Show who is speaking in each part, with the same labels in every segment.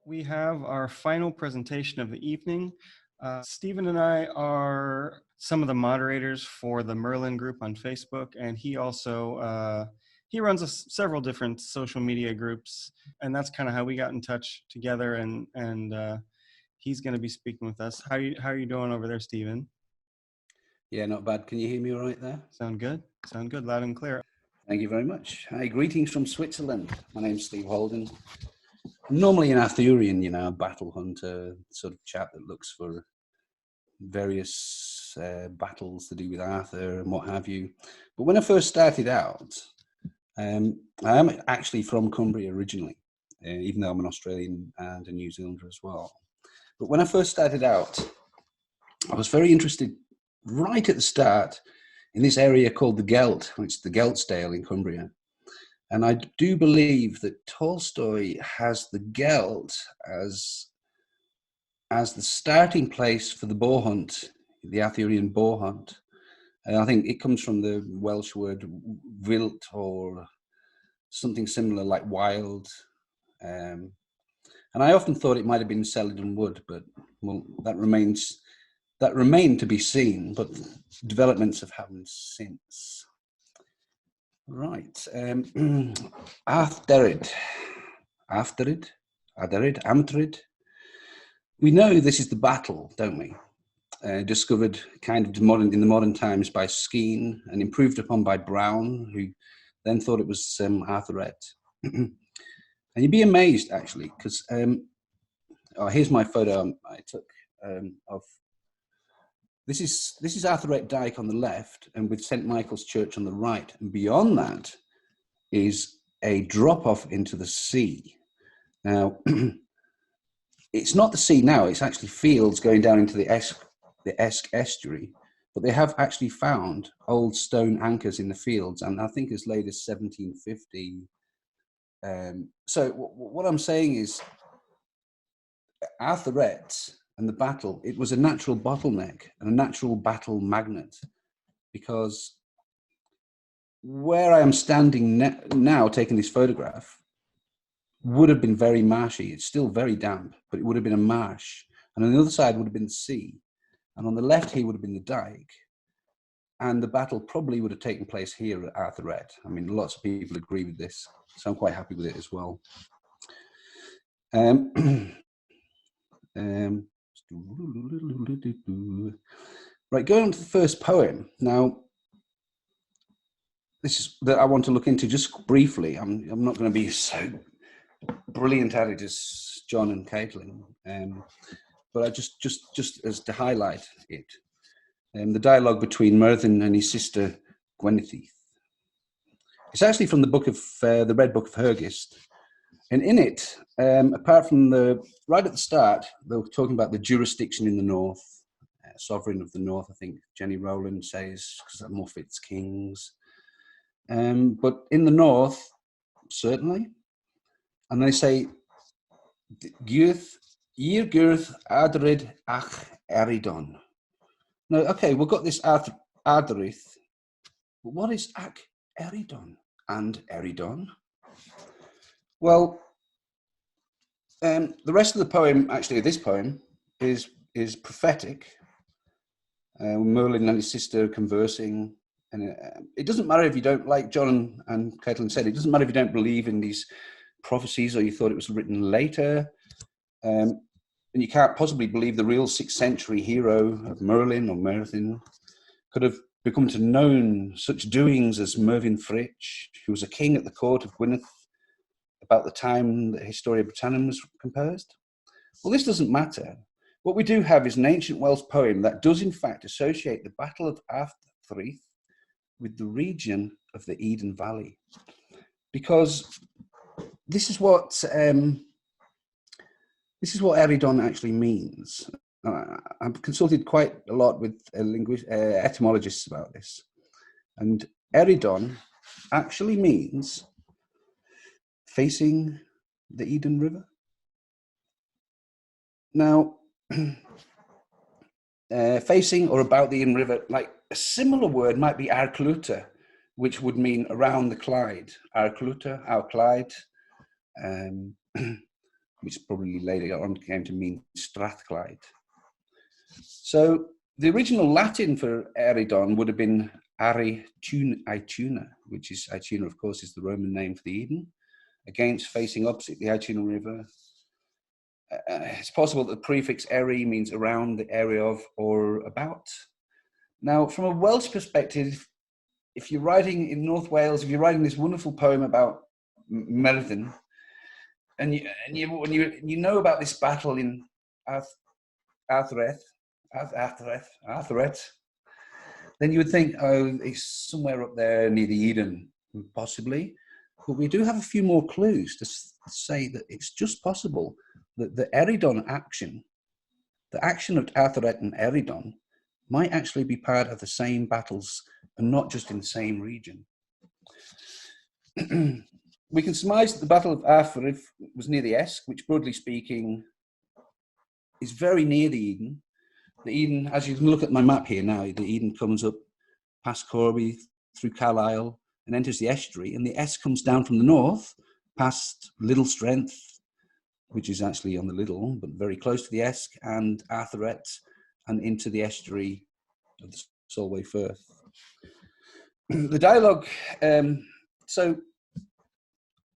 Speaker 1: We have our final presentation of the evening. Stephen and I are some of the moderators for the Merlin group on Facebook, and he also he runs several different social media groups, and that's kind of how we got in touch together. And he's going to be speaking with us. How are you doing over there, Stephen?
Speaker 2: Yeah, not bad. Can you hear me all right there?
Speaker 1: Sound good? Sound good, loud and clear.
Speaker 2: Thank you very much. Hi, greetings from Switzerland. My name's Steve Holden. I'm normally an Arthurian, you know, battle hunter, sort of chap that looks for various battles to do with Arthur and what have you. But when I first started out, I am actually from Cumbria originally, even though I'm an Australian and a New Zealander as well. But when I first started out, I was very interested right at the start in this area called the Gelt, which is the Geltsdale in Cumbria. And I do believe that Tolstoy has the Gelt as the starting place for the boar hunt, the Arthurian boar hunt. And I think it comes from the Welsh word wilt or something similar like wild. And I often thought it might have been Celadon Wood, but well, that remained to be seen, but developments have happened since. Right, Arfderyd, Arfderyd. We know this is the battle, don't we? Discovered kind of in the modern times by Skene and improved upon by Brown, who then thought it was Arfderyd. And you'd be amazed actually, because here's my photo I took of. This is Arfderyd Dyke on the left, and with St. Michael's Church on the right. And beyond that is a drop-off into the sea. Now, it's not the sea now, it's actually fields going down into the Esk estuary, but they have actually found old stone anchors in the fields, and I think as late as 1750. So what I'm saying is, Arfderyd and the battle, it was a natural bottleneck and a natural battle magnet, because where I am standing now taking this photograph would have been very marshy. It's still very damp, but it would have been a marsh. And on the other side would have been the sea. And on the left here would have been the dike. And the battle probably would have taken place here at Arfderyd. I mean, lots of people agree with this, so I'm quite happy with it as well. Right, going on to the first poem. Now, this is that I want to look into just briefly. I'm not going to be so brilliant at it as John and Caitlín, but I just as to highlight it, the dialogue between Merlin and his sister Gwenddoleu. It's actually from the book of the Red Book of Hergest. And in it, apart from right at the start, they were talking about the jurisdiction in the north, sovereign of the north, I think Jenny Rowland says, because that more fits kings. But in the north, certainly. And they say, Gyrth Ardrey ach Erydon. Now, okay, we've got this Ardrey, but what is ach Erydon and Erydon? Well, the rest of the poem, actually, this poem, is prophetic. Merlin and his sister conversing, and it doesn't matter if you don't, like John and Caitlín said, it doesn't matter if you don't believe in these prophecies or you thought it was written later, and you can't possibly believe the real 6th century hero of Merlin or Merlin could have become to known such doings as Mervyn Fritch, who was a king at the court of Gwynedd about the time the Historia Britannum was composed. Well, this doesn't matter. What we do have is an ancient Welsh poem that does in fact associate the Battle of Arfderyd with the region of the Eden Valley, because this is what Erydon actually means. I've consulted quite a lot with etymologists about this, and Erydon actually means facing the Eden River. Now, facing or about the Eden River, like a similar word might be Arcluta, which would mean around the Clyde. Arcluta, our Clyde. which probably later on came to mean Strathclyde. So the original Latin for Erydon would have been Ituna, which is, Ituna of course is the Roman name for the Eden, against facing opposite the Ituna River. It's possible that the prefix Eri means around, the area of, or about. Now, from a Welsh perspective, if you're writing in North Wales, if you're writing this wonderful poem about Merlin, and you know about this battle in Ardrey, then you would think, oh, it's somewhere up there near the Eden, possibly. But we do have a few more clues to say that it's just possible that the Erydon action, the action of Ardrey and Erydon, might actually be part of the same battles and not just in the same region. We can surmise that the Battle of Arfderyd was near the Esk, which broadly speaking is very near the Eden. The Eden, as you can look at my map here now, the Eden comes up past Corby, through Carlisle, and enters the estuary, and the Esk comes down from the north, past Little Strength, which is actually on the Little, but very close to the Esk, and Ardrey, and into the estuary of the Solway Firth. The dialogue,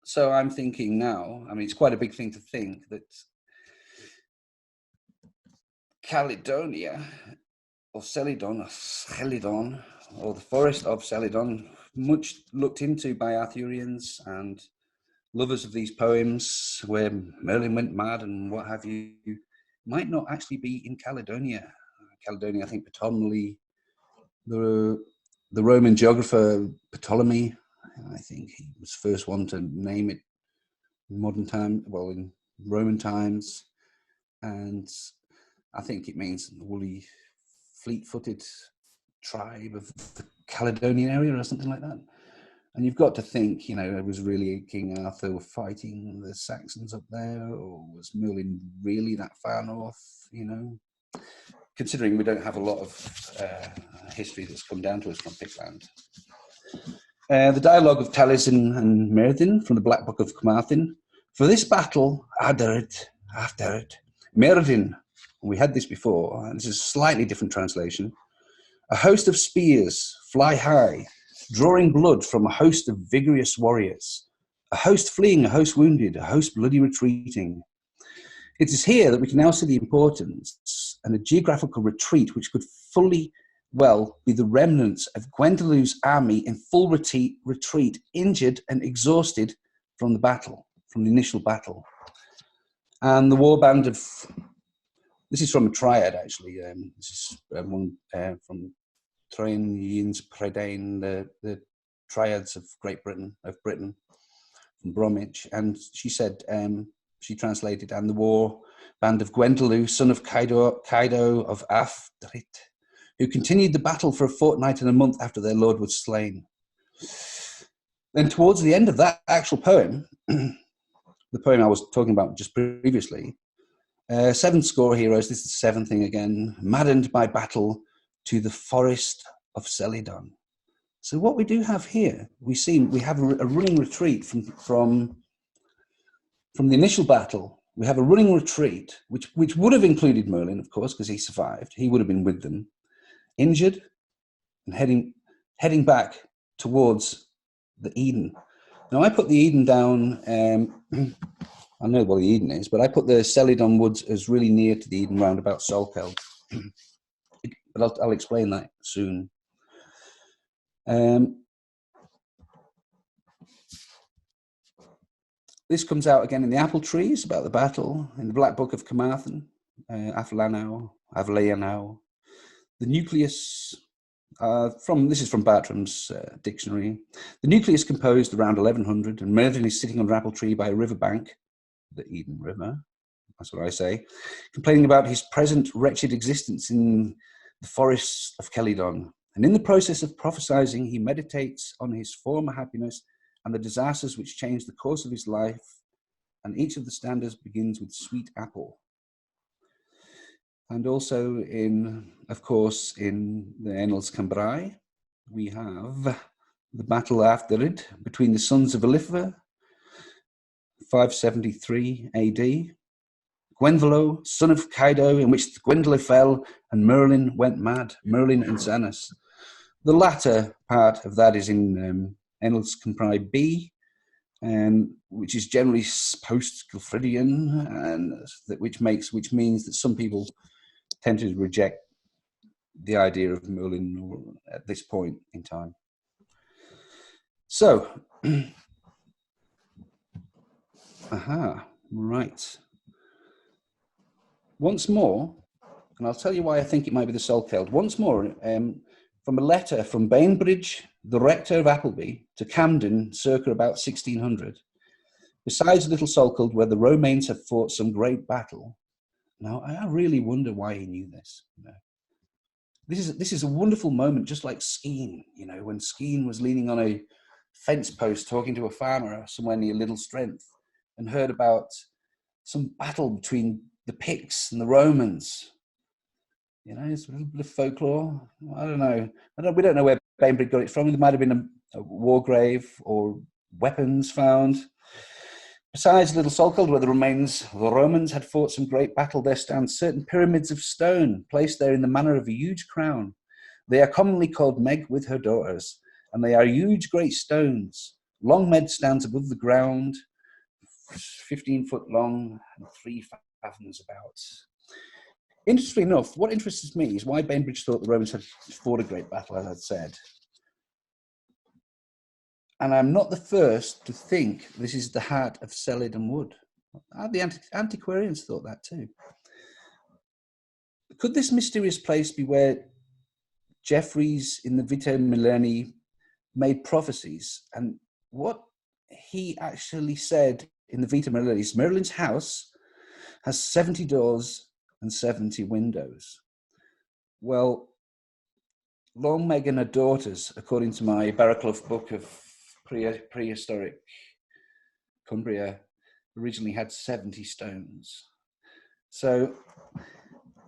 Speaker 2: so I'm thinking now, I mean, it's quite a big thing to think that Caledonia, or Celidon, or the forest of Celidon, much looked into by Arthurians and lovers of these poems, where Merlin went mad and what have you, might not actually be in Caledonia. Caledonia, I think Ptolemy, the Roman geographer Ptolemy, I think he was the first one to name it in modern time, well, in Roman times, and I think it means woolly, fleet-footed tribe of the Caledonian area or something like that. And you've got to think, you know, was really King Arthur fighting the Saxons up there, or was Merlin really that far north, you know? Considering we don't have a lot of history that's come down to us from Pictland. The dialogue of Taliesin and Merlin from the Black Book of Carmarthen. For this battle, Ardrey, Merlin, we had this before, and this is a slightly different translation. A host of spears fly high, drawing blood from a host of vigorous warriors. A host fleeing, a host wounded, a host bloody retreating. It is here that we can now see the importance and a geographical retreat which could fully well be the remnants of Gwenddoleu's army in full retreat, injured and exhausted from the battle, from the initial battle. And the warband of, this is from a triad actually, this is one from Troynians Prydain, the triads of Britain, from Bromwich, and she said, she translated, and the war band of Gwenddoleu, son of Caido of Arfderyd, who continued the battle for a fortnight and a month after their lord was slain. Then towards the end of that actual poem, the poem I was talking about just previously, 7 score heroes, this is the 7th thing again, maddened by battle to the forest of Celidon. So what we do have here, we have a running retreat from the initial battle. We have a running retreat, which would have included Merlin, of course, because he survived. He would have been with them, injured and heading back towards the Eden. Now I put the Eden down. I know what the Eden is, but I put the Celidon Woods as really near to the Eden, round about Salkeld. But I'll explain that soon. This comes out again in the apple trees about the battle, in the Black Book of Carmarthen, Avlanau. The nucleus, this is from Bartram's dictionary. The nucleus composed around 1100, and Merlin is sitting on an apple tree by a river bank, the Eden River, that's what I say, complaining about his present wretched existence in the forests of Celidon. And in the process of prophesying, he meditates on his former happiness and the disasters which changed the course of his life, and each of the stanzas begins with sweet apple. And also of course, in the Annals Cambrai, we have the battle Arfderyd between the sons of Eliphar, 573 AD. Gwenddoleu, son of Caido, in which Gwenddoleu fell, and Merlin went mad, Merlin and Xanas. The latter part of that is in Enels Compri B, which is generally post-Gilfridian, and which means that some people tend to reject the idea of Merlin at this point in time. So, right. Once more, and I'll tell you why I think it might be the Salkeld. Once more, from a letter from Bainbridge, the rector of Appleby, to Camden, circa about 1600. Besides Little Salkeld, where the Romains have fought some great battle. Now, I really wonder why he knew this. You know. This is a wonderful moment, just like Skene, you know, when Skene was leaning on a fence post talking to a farmer somewhere near Little Strength and heard about some battle between the Picts and the Romans. You know, it's a little bit of folklore. I don't know. We don't know where Bainbridge got it from. There might have been a war grave or weapons found. Besides Little Salkeld, where the Romans had fought some great battle, there stand certain pyramids of stone, placed there in the manner of a huge crown. They are commonly called Meg with her daughters, and they are huge great stones. Long Meg stands above the ground, 15 foot long and 3 fathoms about. Interestingly enough, what interests me is why Bainbridge thought the Romans had fought a great battle, as I'd said. And I'm not the first to think this is the heart of Celidon Wood. The antiquarians thought that too. Could this mysterious place be where Jeffreys in the Vita Millerni made prophecies? And what he actually said in the Vita Millerni is Merlin's house has 70 doors and 70 windows. Well, Long Meg and her daughters, according to my Barraclough book of prehistoric Cumbria, originally had 70 stones. So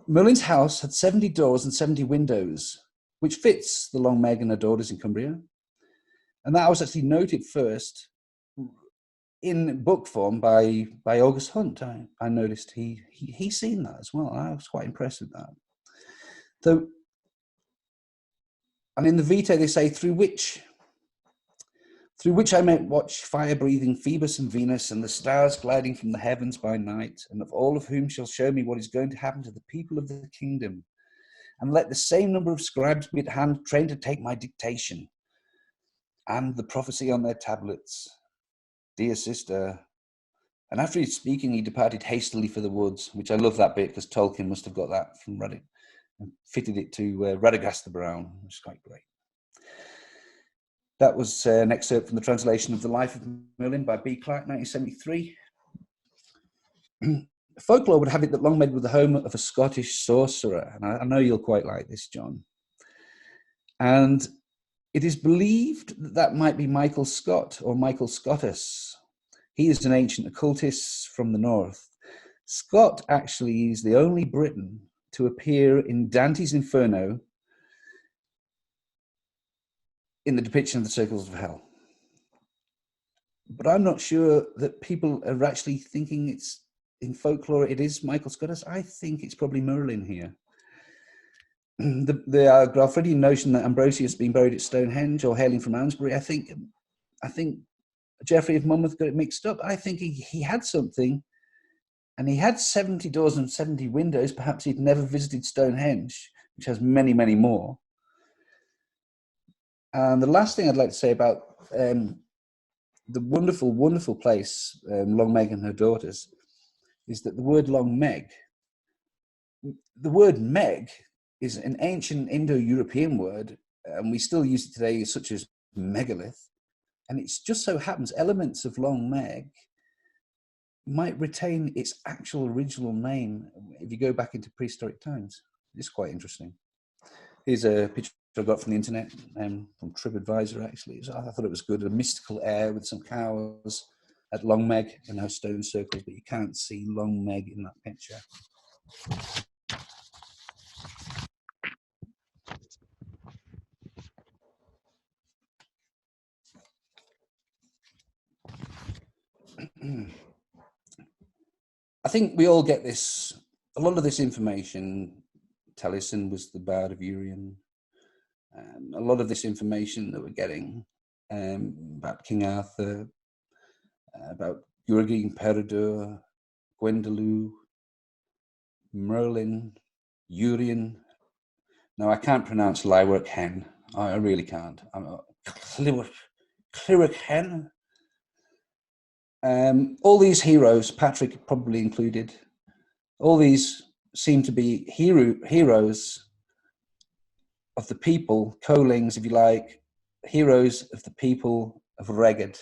Speaker 2: Merlin's house had 70 doors and 70 windows, which fits the Long Meg and her daughters in Cumbria. And that was actually noted first in book form by August Hunt. I noticed he's seen that as well. I was quite impressed with that. So, and in the Vitae they say through which I might watch fire-breathing Phoebus and Venus and the stars gliding from the heavens by night, and of all of whom shall show me what is going to happen to the people of the kingdom. And let the same number of scribes be at hand, trained to take my dictation, and the prophecy on their tablets. Dear sister. And after he's speaking, he departed hastily for the woods, which I love that bit because Tolkien must have got that from Reddit and fitted it to Radagast the Brown, which is quite great. That was an excerpt from the translation of The Life of Merlin by B. Clark, 1973. Folklore would have it that Longmead was the home of a Scottish sorcerer, and I know you'll quite like this, John. And it is believed that that might be Michael Scott or Michael Scottus. He is an ancient occultist from the north. Scott actually is the only Briton to appear in Dante's Inferno in the depiction of the circles of hell. But I'm not sure that people are actually thinking it's in folklore, it is Michael Scottus. I think it's probably Merlin here. The Gilfridian notion that Ambrosius being buried at Stonehenge or hailing from Amesbury, I think Geoffrey of Monmouth got it mixed up. I think he had something, and he had 70 doors and 70 windows. Perhaps he'd never visited Stonehenge, which has many, many more. And the last thing I'd like to say about the wonderful, wonderful place, Long Meg and her daughters, is that the word Long Meg, the word Meg is an ancient Indo-European word, and we still use it today, such as megalith. And it just so happens elements of Long Meg might retain its actual original name if you go back into prehistoric times. It's quite interesting. Here's a picture I got from the internet, from TripAdvisor actually. So I thought it was good, a mystical air with some cows at Long Meg and her stone circles, but you can't see Long Meg in that picture. I think we all get this, a lot of this information. Taliesin was the Bard of Urien. A lot of this information that we're getting about King Arthur, about Gwrgi and Peredur, Gwenddoleu, Merlin, Urien. Now, I can't pronounce Lywark Hen. I really can't. I'm Clyric Hen. All these heroes, Patrick probably included, all these seem to be heroes of the people, colings, if you like, heroes of the people of Rearguard.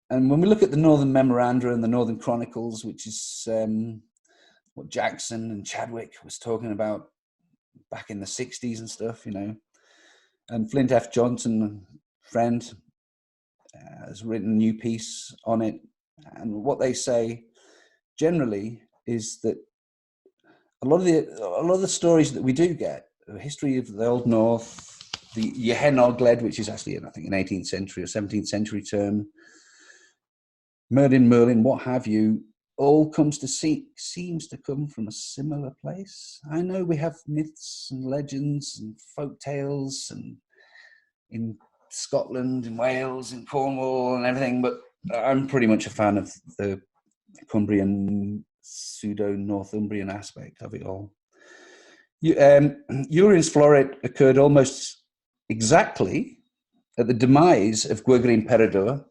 Speaker 2: And when we look at the Northern Memoranda and the Northern Chronicles, which is what Jackson and Chadwick was talking about back in the 60s and stuff, you know, and Flint F. Johnson, friend, has written a new piece on it. And what they say generally is that a lot of the stories that we do get, the history of the Old North, the Yehennogled, which is actually, I think, an 18th century or 17th century term, Merlin, what have you, all seems to come from a similar place. I know we have myths and legends and folk tales and in Scotland and Wales and Cornwall and everything, but I'm pretty much a fan of the Cumbrian, pseudo-Northumbrian aspect of it all. Urien's floret occurred almost exactly at the demise of Gwrgi and Peredur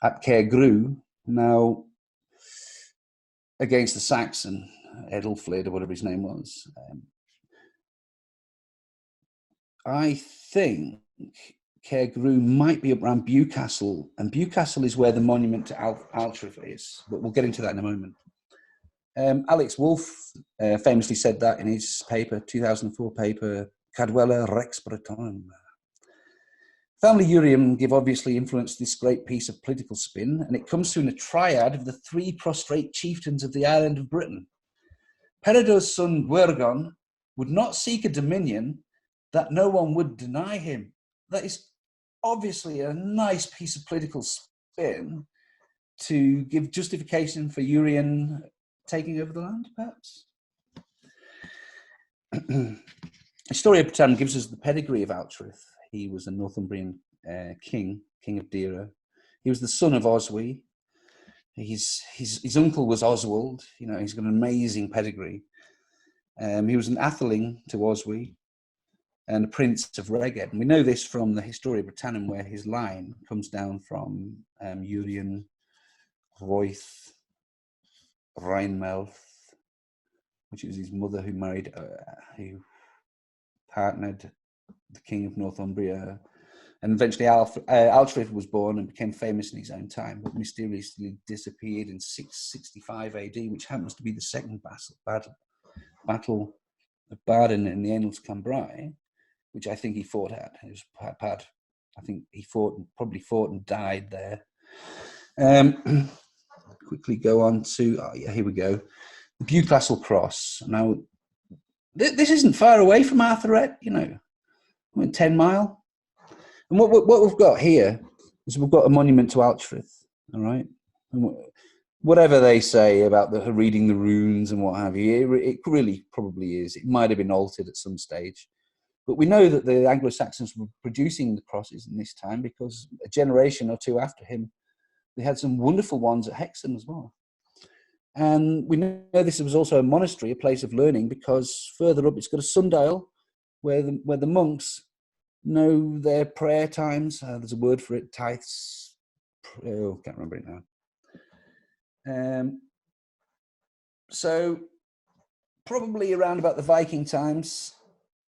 Speaker 2: at Caer Gru, now against the Saxon, Edelfled or whatever his name was. I think Caer Gru might be around Bewcastle, and Bewcastle is where the monument to Ardrey is, but we'll get into that in a moment. Alex Wolff famously said that in his paper, 2004 paper, Cadwella Rex Bretonum. Family Urien give obviously influenced this great piece of political spin, and it comes through in a triad of the three prostrate chieftains of the island of Britain. Peredur's son Gwrgon would not seek a dominion that no one would deny him. That is obviously a nice piece of political spin to give justification for Urien taking over the land, perhaps. The story of Britain gives us the pedigree of Ardrey. He was a Northumbrian king of Deira. He was the son of Oswy. His uncle was Oswald. You know, he's got an amazing pedigree. He was an atheling to Oswy and a prince of Rearguard. And we know this from the Historia Britannicum, where his line comes down from Urien, Royth, Rheinmelth, which was his mother who partnered the king of Northumbria. And eventually Ardrey was born and became famous in his own time, but mysteriously disappeared in 665 AD, which happens to be the second battle of Barron in the Annals Cambrai, which I think he fought at. It was I think he probably fought and died there. Quickly go on to, here we go. The Bewcastle Cross. Now, this isn't far away from Arfderyd, you know, 10 mile. And what we've got here is we've got a monument to Ardrey, all right? And whatever they say about reading the runes and what have you, it really probably is. It might have been altered at some stage. But we know that the Anglo-Saxons were producing the crosses in this time because a generation or two after him, they had some wonderful ones at Hexham as well. And we know this was also a monastery, a place of learning, because further up it's got a sundial where the monks know their prayer times. There's a word for it, tithes. Oh, can't remember it now. So probably around about the Viking times,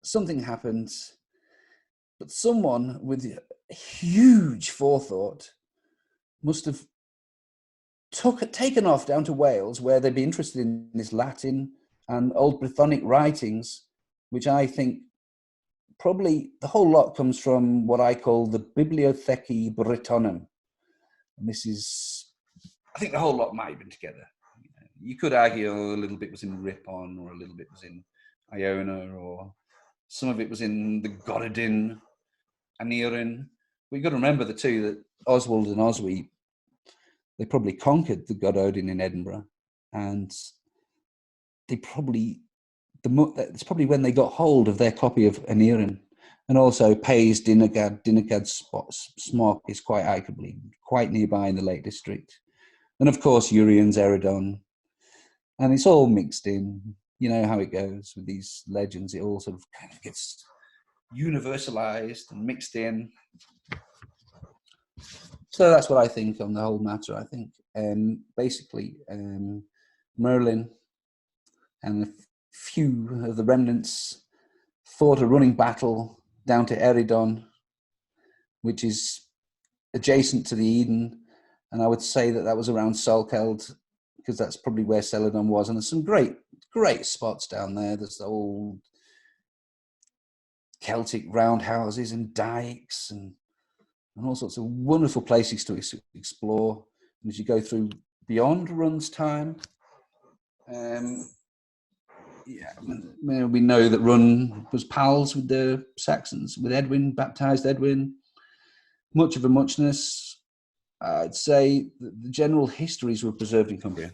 Speaker 2: something happened, but someone with huge forethought must have taken off down to Wales, where they'd be interested in this Latin and Old Brythonic writings, which I think probably the whole lot comes from what I call the Bibliothecae Brittonum. And this is, I think the whole lot might have been together. You could argue a little bit was in Ripon, or a little bit was in Iona, or some of it was in the Gorodin, Anirin. But you've got to remember the two, that Oswald and Oswy, they probably conquered the Gorodin in Edinburgh, and they probably it's probably when they got hold of their copy of Erydon, and also Pays Dinagad Smock is quite arguably quite nearby in the Lake District, and of course Urian's Erydon, and it's all mixed in. You know how it goes with these legends; it all sort of kind of gets universalized and mixed in. So that's what I think on the whole matter. I think basically Merlin and a few of the remnants fought a running battle down to Erydon, which is adjacent to the Eden, and I would say that was around Salkeld, because that's probably where Celadon was. And there's some great spots down there. There's the old Celtic roundhouses and dikes and all sorts of wonderful places to explore. And as you go through beyond Run's time, we know that Run was pals with the Saxons, with Edwin, baptized Edwin. Much of a muchness. I'd say the general histories were preserved in Cumbria.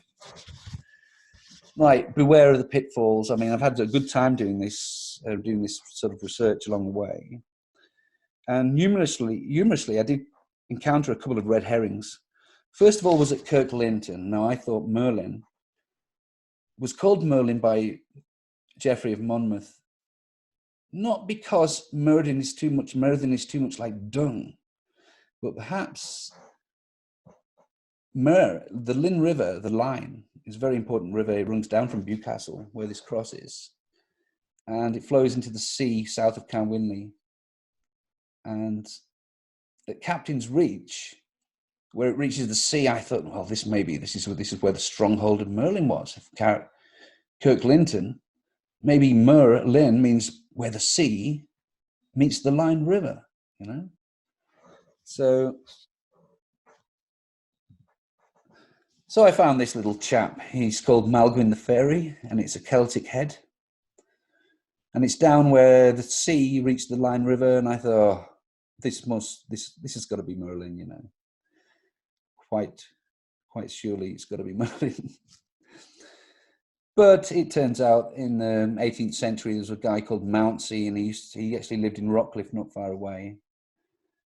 Speaker 2: Right, beware of the pitfalls. I mean, I've had a good time doing this sort of research along the way. And humorously, I did encounter a couple of red herrings. First of all was at Kirk Linton. Now, I thought Merlin was called Merlin by Geoffrey of Monmouth, not because Merlin is too much like dung, but perhaps the Lynn River, the Line, is a very important river. It runs down from Bewcastle, where this cross is, and it flows into the sea south of Carnwynley. And at Captain's Reach, where it reaches the sea, I thought, well, this is where the stronghold of Merlin was. Kirk Linton, maybe Merlin means where the sea meets the Line River, you know. So I found this little chap. He's called Malgwyn the Fairy, and it's a Celtic head. And it's down where the sea reached the Line River, and I thought, this has got to be Merlin, you know. Quite surely it's got to be Merlin. But it turns out in the 18th century, there was a guy called Mountsie, and he actually lived in Rockcliffe, not far away.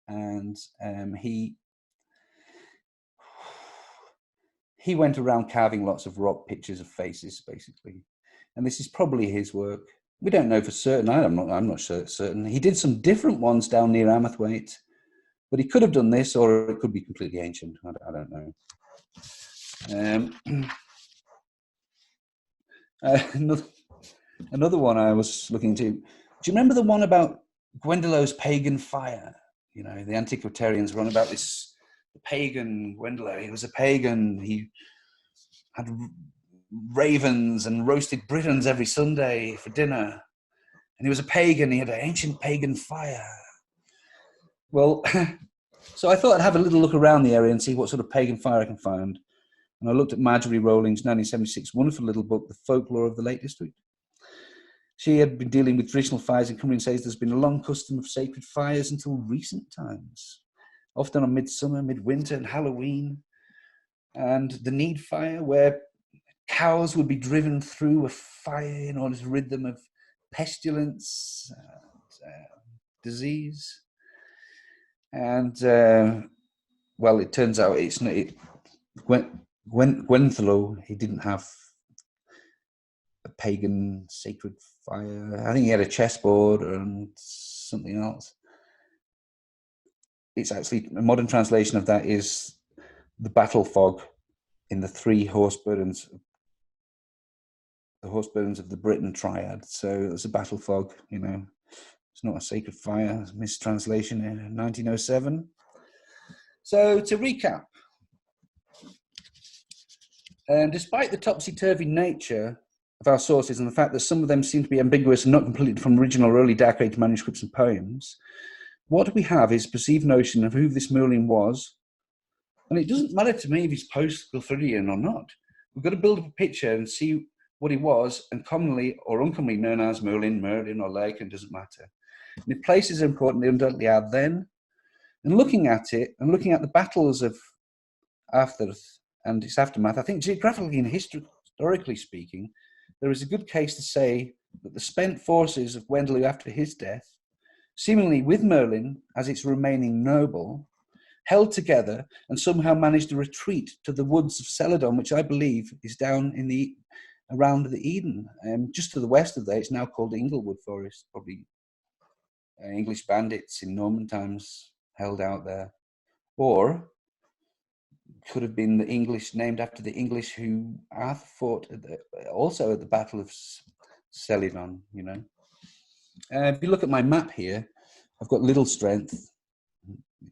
Speaker 2: And he went around carving lots of rock pictures of faces, basically. And this is probably his work. We don't know for certain. I'm not certain. He did some different ones down near Amathwaite, but he could have done this, or it could be completely ancient. I don't know. Another one I was looking into. Do you remember the one about Gwenddoleu's pagan fire? You know, the antiquarians run about this pagan Gwenddoleu. He was a pagan. He had ravens and roasted Britons every Sunday for dinner. And he was a pagan. He had an ancient pagan fire. Well, so I thought I'd have a little look around the area and see what sort of pagan fire I can find. And I looked at Marjorie Rowling's 1976 wonderful little book, The Folklore of the Lake District. She had been dealing with traditional fires in Cumbria and says there's been a long custom of sacred fires until recent times, often on midsummer, midwinter, and Halloween. And the Need Fire, where cows would be driven through a fire in order to rid them of pestilence and disease. And, well, it turns out Gwenddoleu, he didn't have a pagan sacred fire. I think he had a chessboard and something else. It's actually, a modern translation of that is the battle fog in the three horse burdens, the horse burdens of the Britain triad. So it's a battle fog, you know. It's not a sacred fire, it's a mistranslation in 1907. So to recap, despite the topsy-turvy nature of our sources and the fact that some of them seem to be ambiguous and not completed from original or early Dark Age manuscripts and poems, what we have is a perceived notion of who this Merlin was. And it doesn't matter to me if he's post-Gulthurian or not. We've got to build up a picture and see what he was, and commonly or uncommonly known as Merlin, Merlin, or Lacan, doesn't matter. And if places are important, they undoubtedly are then. And looking at it, and looking at the battles of Arfderyd and its aftermath, I think geographically and historically speaking, there is a good case to say that the spent forces of Gwenddoleu after his death, seemingly with Merlin as its remaining noble, held together and somehow managed to retreat to the woods of Celadon, which I believe is down in the around the Eden, just to the west of there. It's now called Inglewood Forest, probably English bandits in Norman times held out there, or could have been the English, named after the English who Arthur fought also at the Battle of Celadon. You know, if you look at my map here, I've got Little Strength,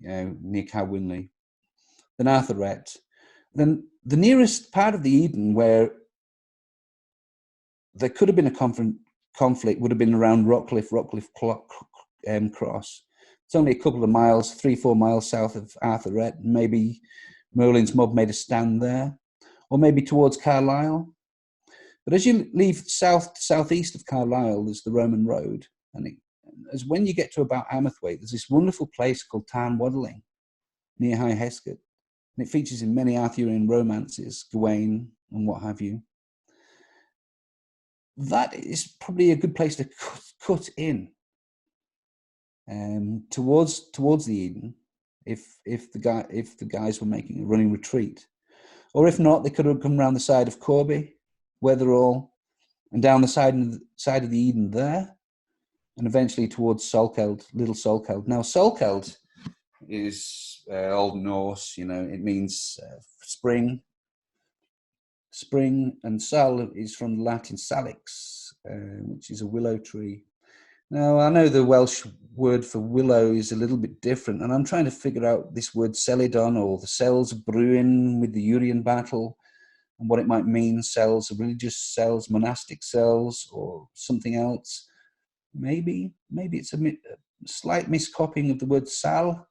Speaker 2: near Cowinley, then Ardrey, then the nearest part of the Eden where there could have been a conflict would have been around Rockcliffe Cross. It's only a couple of miles, 3-4 miles south of Ardrey. Maybe Merlin's mob made a stand there, or maybe towards Carlisle. But as you leave southeast of Carlisle, there's the Roman road, and as when you get to about Amethwaite, there's this wonderful place called Tarn Waddling near High Heskett, and it features in many Arthurian romances, Gawain and what have you. That is probably a good place to cut in towards the Eden, if the guys were making a running retreat, or if not, they could have come around the side of Corby, Weatherall, and down the side of the Eden there, and eventually towards Salkeld, Little Salkeld. Now, Salkeld is Old Norse. You know, it means spring. Spring, and sal is from the Latin salix, which is a willow tree. Now, I know the Welsh word for willow is a little bit different, and I'm trying to figure out this word Celadon, or the cells of Bruin with the Urian battle, and what it might mean. Cells, religious cells, monastic cells, or something else. Maybe it's a slight miscopying of the word sal,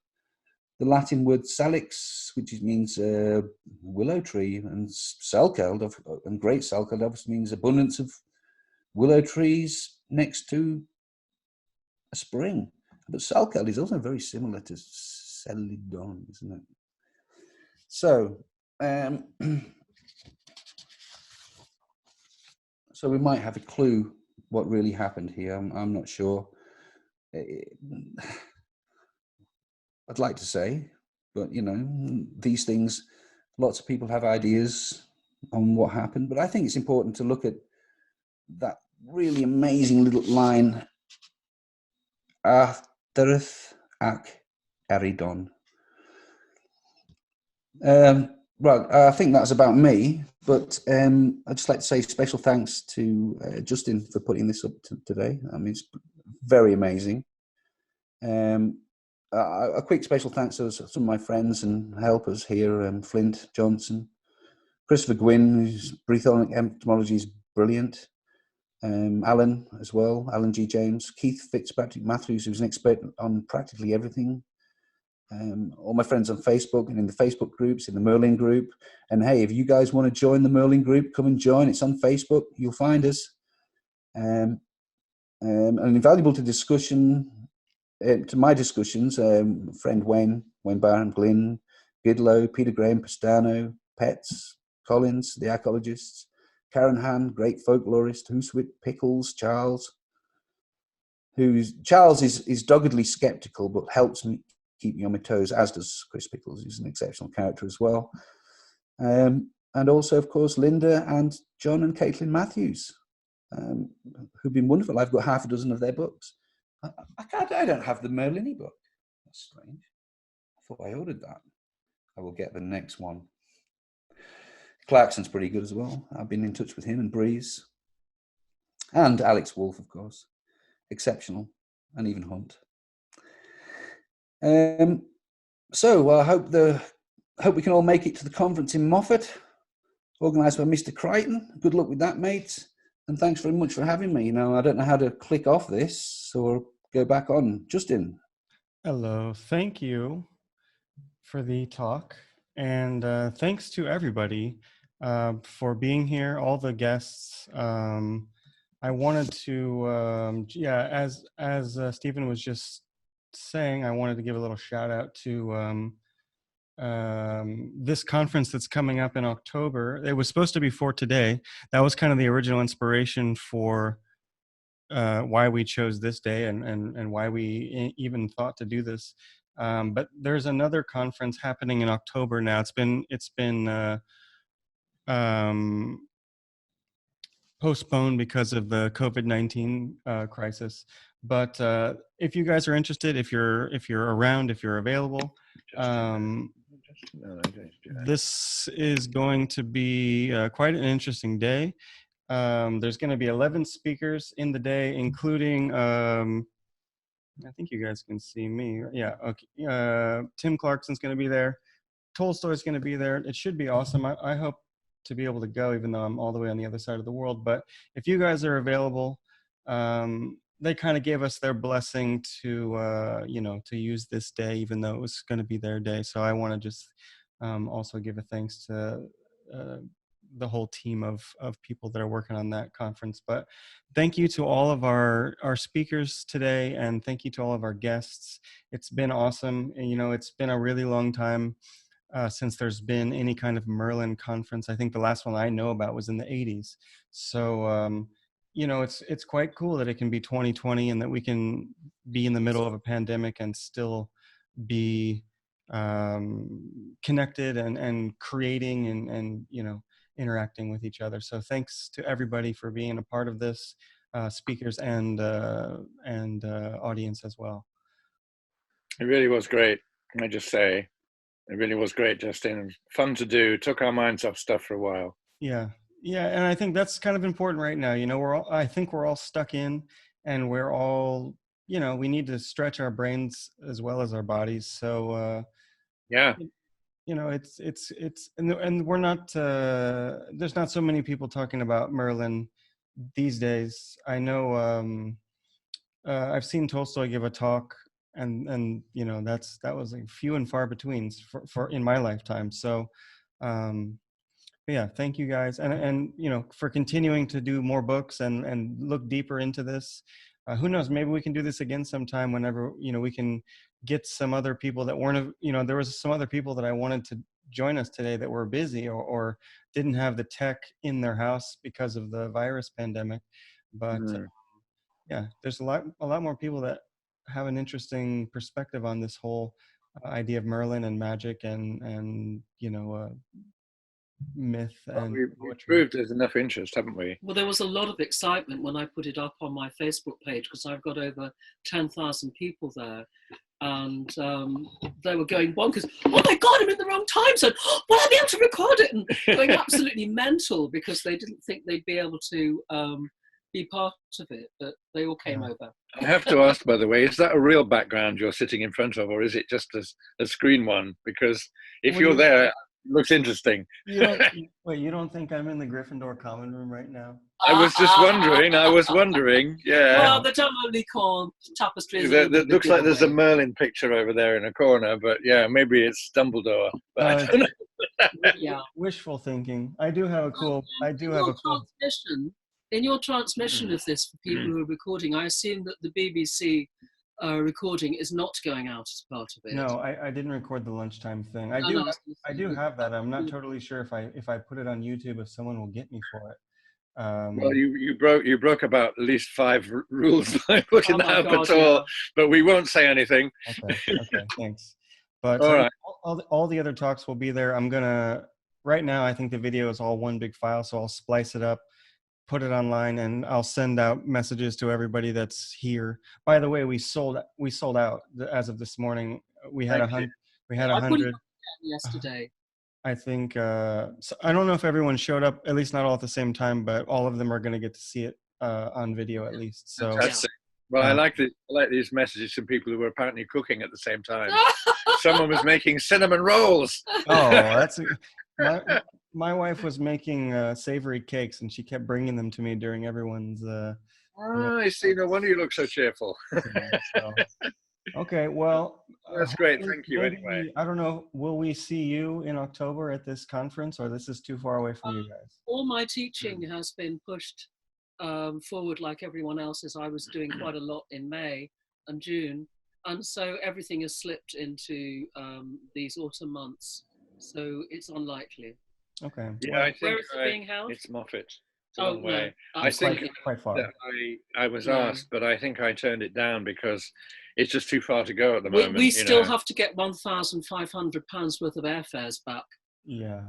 Speaker 2: the Latin word salix, which means willow tree, and Salkeld, and Great Salkeld obviously means abundance of willow trees next to a spring. But Salkeld is also very similar to Celadon, isn't it? So, so we might have a clue what really happened here. I'm not sure. I'd like to say, but you know, these things, lots of people have ideas on what happened, but I think it's important to look at that really amazing little line, Arfderyd ac Erydon. Well, I think that's about me, but I'd just like to say special thanks to Justin for putting this up today. I mean, it's very amazing. A quick special thanks to some of my friends and helpers here, Flint Johnson, Christopher Gwynn, whose breathonic entomology is brilliant, Alan as well, Alan G. James, Keith Fitzpatrick Matthews, who's an expert on practically everything, all my friends on Facebook and in the Facebook groups, in the Merlin group. And hey, if you guys want to join the Merlin group, come and join. It's on Facebook. You'll find us. And invaluable to discussion, to my discussions, friend Wayne Barron, Glyn, Gidlow, Peter Graham, Pastano, Pets, Collins, the archaeologists, Karen Han, great folklorist, Hooswit, Pickles, Charles, Charles is doggedly skeptical but helps me keep me on my toes, as does Chris Pickles, who's an exceptional character as well. And also, of course, Linda and John and Caitlín Matthews, who've been wonderful. I've got half a dozen of their books. I don't have the Merlin book. That's strange. I thought I ordered that. I will get the next one. Clarkson's pretty good as well. I've been in touch with him and Breeze. And Alex Wolf, of course. Exceptional. And even Hunt. So I hope we can all make it to the conference in Moffat, organised by Mr. Crichton. Good luck with that, mates. And thanks very much for having me. You know, I don't know how to click off this or go back on. Justin.
Speaker 1: Hello. Thank you for the talk. And thanks to everybody for being here, all the guests. I wanted to, as Stephen was just saying, I wanted to give a little shout out to this conference that's coming up in October. It was supposed to be for today. That was kind of the original inspiration for why we chose this day and why we even thought to do this. But there's another conference happening in October now. It's been postponed because of the COVID-19 crisis. But if you guys are interested, if you're around, if you're available, this is going to be quite an interesting day. There's going to be 11 speakers in the day, including, I think you guys can see me. Yeah, okay. Tim Clarkson's going to be there. Tolstoy's going to be there. It should be awesome. I hope to be able to go, even though I'm all the way on the other side of the world. But if you guys are available, they kind of gave us their blessing to, to use this day, even though it was going to be their day. So I want to just also give a thanks to the whole team of people that are working on that conference. But thank you to all of our speakers today, and thank you to all of our guests. It's been awesome. And, it's been a really long time since there's been any kind of Merlin conference. I think the last one I know about was in the 80s. So, it's quite cool that it can be 2020 and that we can be in the middle of a pandemic and still be connected and creating and interacting with each other. So thanks to everybody for being a part of this, speakers and audience as well.
Speaker 3: It really was great. Can I just say, it really was great, Justin. Fun to do. Took our minds off stuff for a while.
Speaker 1: Yeah, and I think that's kind of important right now. I think we're all stuck in, and we're all, we need to stretch our brains as well as our bodies. So
Speaker 3: yeah,
Speaker 1: and we're not. There's not so many people talking about Merlin these days. I know. I've seen Tolstoy give a talk, and that was like few and far between for in my lifetime. So yeah, thank you guys, and for continuing to do more books and look deeper into this. Who knows, maybe we can do this again sometime whenever we can get some other people that weren't, there was some other people that I wanted to join us today that were busy or didn't have the tech in their house because of the virus pandemic. But yeah, there's a lot more people that have an interesting perspective on this whole idea of Merlin and magic and myth and
Speaker 3: we've proved there's enough interest, haven't we?
Speaker 4: Well, there was a lot of excitement when I put it up on my Facebook page, because I've got over 10,000 people there, and they were going bonkers. Oh my God, I'm in the wrong time zone. Will I be able to record it? And going absolutely mental because they didn't think they'd be able to be part of it, but they all came over.
Speaker 3: I have to ask, by the way, is that a real background you're sitting in front of, or is it just a screen one? Because if you're there, it looks interesting.
Speaker 1: You don't think I'm in the Gryffindor common room right now?
Speaker 3: I was just wondering. Yeah.
Speaker 4: Well, the only called tapestry.
Speaker 3: Looks like there's a Merlin picture over there in a corner, but yeah, maybe it's Dumbledore. But I don't know.
Speaker 4: Yeah.
Speaker 1: Wishful thinking. I do have a cool.
Speaker 4: Transmission. In your transmission of this for people who are recording, I assume that the BBC recording is not going out as part of it.
Speaker 1: No, I didn't record the lunchtime thing. I do have that. I'm not totally sure if I put it on YouTube, if someone will get me for it.
Speaker 3: Well, you broke about at least 5 rules by putting that up at all, but we won't say anything.
Speaker 1: Okay, thanks. But
Speaker 3: all right.
Speaker 1: all the other talks will be there. I'm gonna right now. I think the video is all one big file, so I'll splice it up, put it online, and I'll send out messages to everybody that's here. By the way, we sold out as of this morning. We had 100. We had 100
Speaker 4: yesterday.
Speaker 1: I think so I don't know if everyone showed up, at least not all at the same time, but all of them are going to get to see it on video at least. So
Speaker 3: well, I like these messages from people who were apparently cooking at the same time. Someone was making cinnamon rolls.
Speaker 1: Oh, that's my wife was making savory cakes, and she kept bringing them to me during everyone's.
Speaker 3: I see. No wonder you look so cheerful.
Speaker 1: Okay, well,
Speaker 3: that's great. Thank you. Anyway,
Speaker 1: I don't know. Will we see you in October at this conference, or this is too far away from you guys?
Speaker 4: All my teaching has been pushed forward, like everyone else's. I was doing quite a lot in May and June, and so everything has slipped into these autumn months. So it's unlikely.
Speaker 1: Okay.
Speaker 3: Yeah,
Speaker 1: Well,
Speaker 3: I think
Speaker 4: Where is it being held?
Speaker 3: it's Moffat. It's a
Speaker 4: Oh
Speaker 3: long
Speaker 4: no,
Speaker 3: way. I
Speaker 1: it's
Speaker 3: think
Speaker 1: quite far.
Speaker 3: that I was
Speaker 4: No.
Speaker 3: asked, but I think I turned it down because it's just too far to go at the moment.
Speaker 4: we
Speaker 3: you
Speaker 4: still
Speaker 3: know.
Speaker 4: have to get £1,500 worth of airfares back.
Speaker 1: Yeah.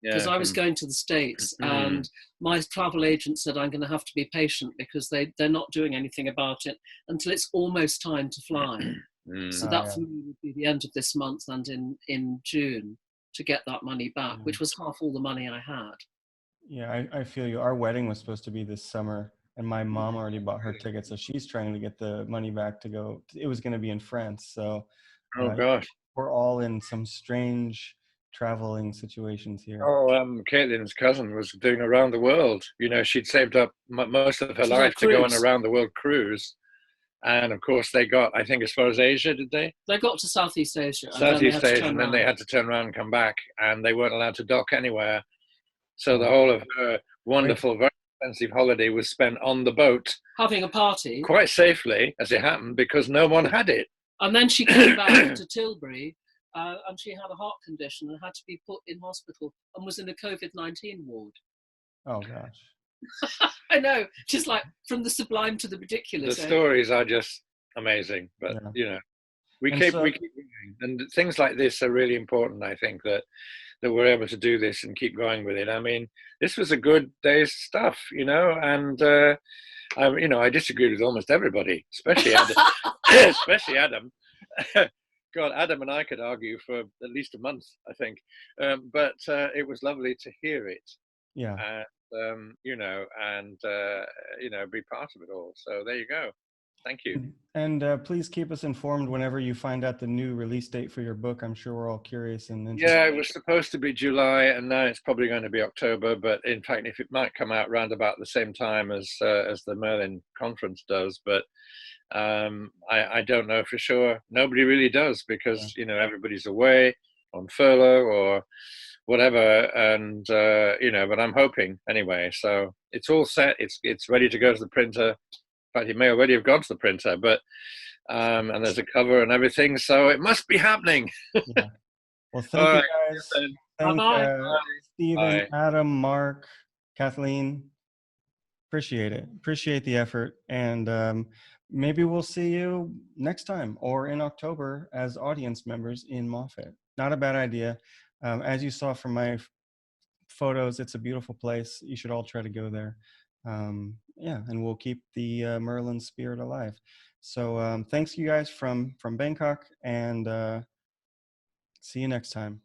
Speaker 4: Because
Speaker 3: Yeah,
Speaker 4: I was going to the States and my travel agent said I'm going to have to be patient because they're not doing anything about it until it's almost time to fly. So that for me would be the end of this month and in June to get that money back, which was half all the money I had.
Speaker 1: Yeah, I feel you. Our wedding was supposed to be this summer, and my mom already bought her ticket, so she's trying to get the money back to go. It was going to be in France, so
Speaker 3: Oh gosh.
Speaker 1: we're all in some strange traveling situations here.
Speaker 3: Oh, Caitlín's cousin was doing around the world. You know, she'd saved up most of her
Speaker 4: She's on
Speaker 3: life to go on
Speaker 4: cruise.
Speaker 3: a round the world cruise, and of course they got, I think, as far as Asia, did they?
Speaker 4: They got to Southeast Asia.
Speaker 3: Southeast Asia, and then they had to turn around and come back, and they weren't allowed to dock anywhere. So the whole of her wonderful, very expensive holiday was spent on the boat,
Speaker 4: having a party,
Speaker 3: quite safely, as it happened, because no one had it.
Speaker 4: And then she came back to Tilbury, and she had a heart condition and had to be put in hospital and was in a COVID-19 ward.
Speaker 1: Oh gosh.
Speaker 4: I know, just like from the sublime to the ridiculous.
Speaker 3: The stories are just amazing, but you know, we keep going, and things like this are really important. I think that we're able to do this and keep going with it. I mean, this was a good day's stuff, you know, and you know, I disagreed with almost everybody, especially Adam. Especially Adam. God, Adam and I could argue for at least a month, I think, but it was lovely to hear it.
Speaker 1: Yeah.
Speaker 3: You know, and you know, be part of it all. So there you go. Thank you.
Speaker 1: And please keep us informed whenever you find out the new release date for your book. I'm sure we're all curious and interested.
Speaker 3: Yeah, it was supposed to be July, and now it's probably going to be October. But in fact, if it might come out round about the same time as the Merlin conference does, but I don't know for sure. Nobody really does because you know, everybody's away on furlough or whatever, and you know, but I'm hoping anyway. So it's all set. It's ready to go to the printer. In fact, it may already have gone to the printer, but and there's a cover and everything, so it must be happening.
Speaker 1: Yeah. Well, thank you guys. Thank Stephen, Adam, Mark, Kathleen. Appreciate it. Appreciate the effort, and maybe we'll see you next time or in October as audience members in Moffat. Not a bad idea. As you saw from my photos, it's a beautiful place. You should all try to go there. Yeah, and we'll keep the Merlin spirit alive. So thanks you guys from Bangkok, and see you next time.